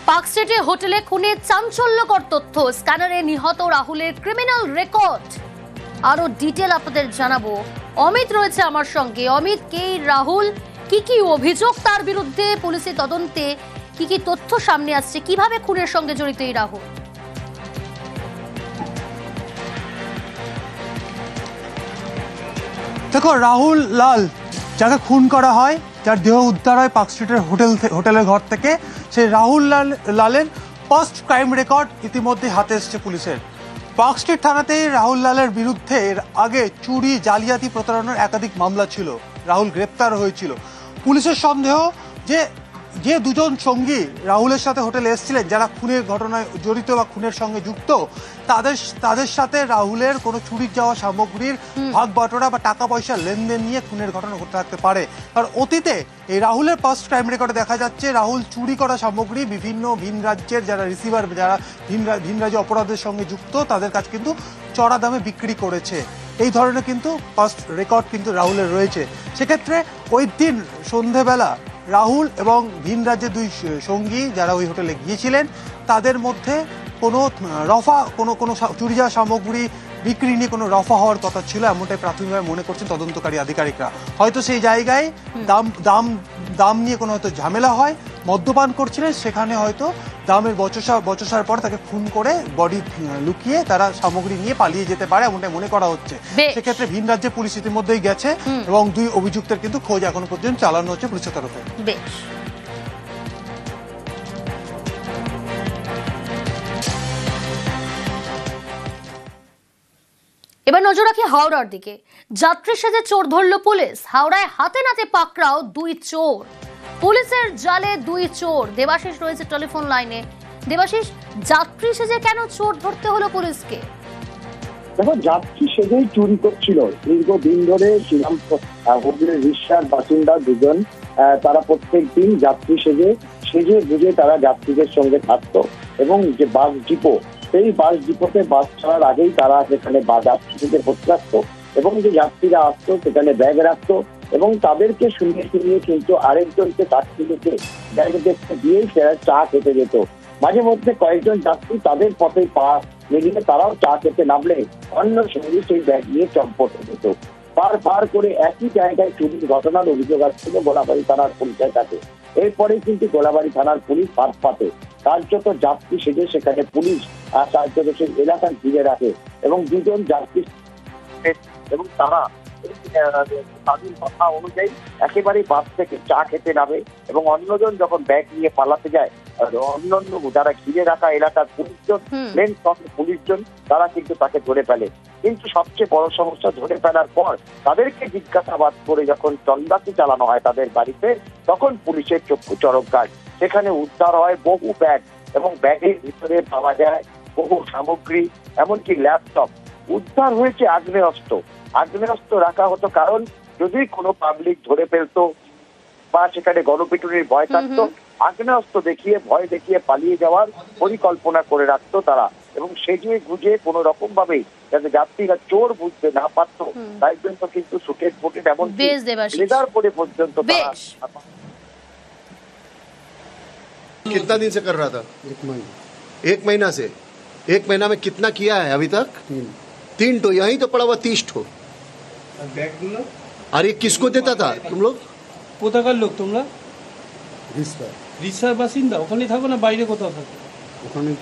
পার্কস্ট্রিটে হোটেলে খুনে চাঞ্চল্যকর তথ্য, স্ক্যানারে নিহত রাহুলের ক্রিমিনাল রেকর্ড। আরো ডিটেল আপনাদের জানাবো। অমিত রয়েছে আমার সঙ্গে। অমিত, কে রাহুল, কি অভিযোগ তার বিরুদ্ধে, পুলিশের তদন্তে কি তথ্য সামনে আসছে, কিভাবে খুনের সঙ্গে জড়িত এই রাহুল? দেখো, রাহুল লাল যাকে খুন করা হয়, যার দেহ উদ্ধার হয় পার্কস্ট্রিটের হোটেলের ঘর থেকে, সেই রাহুল লালের ফার্স্ট ক্রাইম রেকর্ড ইতিমধ্যে হাতে এসছে পুলিশের। পার্কস্ট্রিট থানাতেই রাহুল লালের বিরুদ্ধে এর আগে চুরি, জালিয়াতি, প্রতারণার একাধিক মামলা ছিল। রাহুল গ্রেপ্তার হয়েছিল। পুলিশের সন্দেহ যে দুজন সঙ্গী রাহুলের সাথে হোটেলে এসেছিলেন, যারা খুনের ঘটনায় জড়িত বা খুনের সঙ্গে যুক্ত, তাদের সাথে রাহুলের কোনো চুরি যাওয়া সামগ্রীর ভাগ বাটোয়ারা বা টাকা পয়সা লেনদেন নিয়ে খুনের ঘটনা ঘটে থাকতে পারে। কারণ অতীতে এই রাহুলের ফার্স্ট ক্রাইম রেকর্ডে দেখা যাচ্ছে রাহুল চুরি করা সামগ্রী বিভিন্ন ভিন রাজ্যের যারা রিসিভার, যারা ভিন রাজ্যে অপরাধের সঙ্গে যুক্ত, তাদের কাছে কিন্তু চড়া দামে বিক্রি করেছে। এই ধরনের কিন্তু ফার্স্ট রেকর্ড কিন্তু রাহুলের রয়েছে। সেক্ষেত্রে ওই দিন সন্ধেবেলা রাহুল এবং ভিন রাজ্যের দুই সঙ্গী যারা ওই হোটেলে গিয়েছিলেন, তাদের মধ্যে কোনো চুরি যাওয়া সামগ্রী বিক্রি নিয়ে কোনো রফা হওয়ার কথা ছিল, এমনটাই প্রাথমিকভাবে মনে করছেন তদন্তকারী আধিকারিকরা। হয়তো সেই জায়গায় দাম নিয়ে কোনো হয়তো ঝামেলা হয়, মদ্যপান করছিলেন, সেখানে হয়তো দামের বচসার পর তাকে খুন করে বডি লুকিয়ে তারা সামগ্রী নিয়ে পালিয়ে যেতে পারে, এমনটাই মনে করা হচ্ছে। সেক্ষেত্রে ভিন রাজ্যে পুলিশ ইতিমধ্যেই গেছে এবং দুই অভিযুক্তের কিন্তু খোঁজ এখনো পর্যন্ত চালানো হচ্ছে পুলিশের তরফে। এবার নজর রাখি হাওড়ার দিকে। যাত্রী সেজে চোর ধরল পুলিশ। হাওড়ায় হাতে নাতে পাকড়াও দুই চোর। পুলিশের জালে দুই চোর। দেবাশিস রয়েছে টেলিফোন লাইনে। দেবাশিস, যাত্রী সেজে কেন চোর ধরতে হলো পুলিশকে? দেখো, যাত্রী সেজেই চুরি করছিল দীর্ঘদিন ধরে হোটেলের রিকশার বাসিন্দা দুজন। তারা প্রত্যেক দিন যাত্রী সেজে বুঝে তারা যাত্রীদের সঙ্গে থাকতো এবং যে বাস ডিপো, সেই বাস ডিপোতে বাস ছাড়ার আগেই তারা সেখানে যাত্রীদের ভর্তি রাখতো এবং যে যাত্রীরা আসতো সেখানে ব্যাগ রাখতো এবং তাদেরকে শুনিয়ে কিন্তু আরেকজনকে যাত্রী ব্যাগ দেখতে দিয়েই সেরা চা খেতে যেত। মাঝে মধ্যে কয়েকজন যাত্রী তাদের পথে পা মিলিয়ে তারাও চা খেতে নামলে অন্য সঙ্গে সেই ব্যাগ নিয়ে চম্পট যেত। পার করে একই জায়গায় চুরির ঘটনার অভিযোগ আসছিল গোলাবাড়ি থানার পুলিশের কাছে। এরপরে কিন্তু গোলাবাড়ি থানার পুলিশ হাত পাতে, কার্যত যাত্রী সেজে সেখানে পুলিশ আর কার্যত সেই এলাকা ঘিরে রাখে এবং দুজন যাত্রী এবং তারা তাদের কথা অনুযায়ী একেবারে বাস থেকে চা খেতে নামে এবং অন্যজন যখন ব্যাগ নিয়ে পালাতে যায়, অন্যান্য যারা ঘিরে রাখা এলাকার পুলিশজন তারা কিন্তু তাকে ধরে ফেলে। কিন্তু সবচেয়ে বড় সমস্যা, ধরে ফেলার পর তাদেরকে জিজ্ঞাসাবাদ করে যখন তল্লাশি চালানো হয় তাদের বাড়িতে, তখন পুলিশের চক্ষু চরক গাছ। সেখানে উদ্ধার হয় বহু ব্যাগ এবং ব্যাগের ভিতরে পাওয়া যায় বহু সামগ্রী, এমনকি ল্যাপটপ। উদ্ধার হয়েছে আগ্নেয়াস্ত্র রাখা হতো, কারণ যদি কোনো পাবলিক ধরে ফেলতো বা সেখানে গণপিটুনির ভয় থাকতো, আগ্নেয়াস্ত্র দেখিয়ে ভয় দেখিয়ে পালিয়ে যাওয়ার পরিকল্পনা করে রাখতো তারা এবং সেজে গুজে কোনো রকম ভাবে যাতে যাত্রীরা চোর বুঝতে না পারতো, তাই জন্য কিন্তু সুটেড ফুটেড এমন লেদার পরে পর্যন্ত তারা। कितना दिन से कर रहा था? 1 महीना से। 1 महीना में कितना किया है अभी तक? 3 ठो। यहीं तो पड़ा हुआ 30 ठो। अरे किसको देता था तुम लोग? কোথাকার লোক তোমরা? রিসার বাসিন্দা। ওখানেই থাকো না বাইরে কোথাও থাকো? ওখানেই।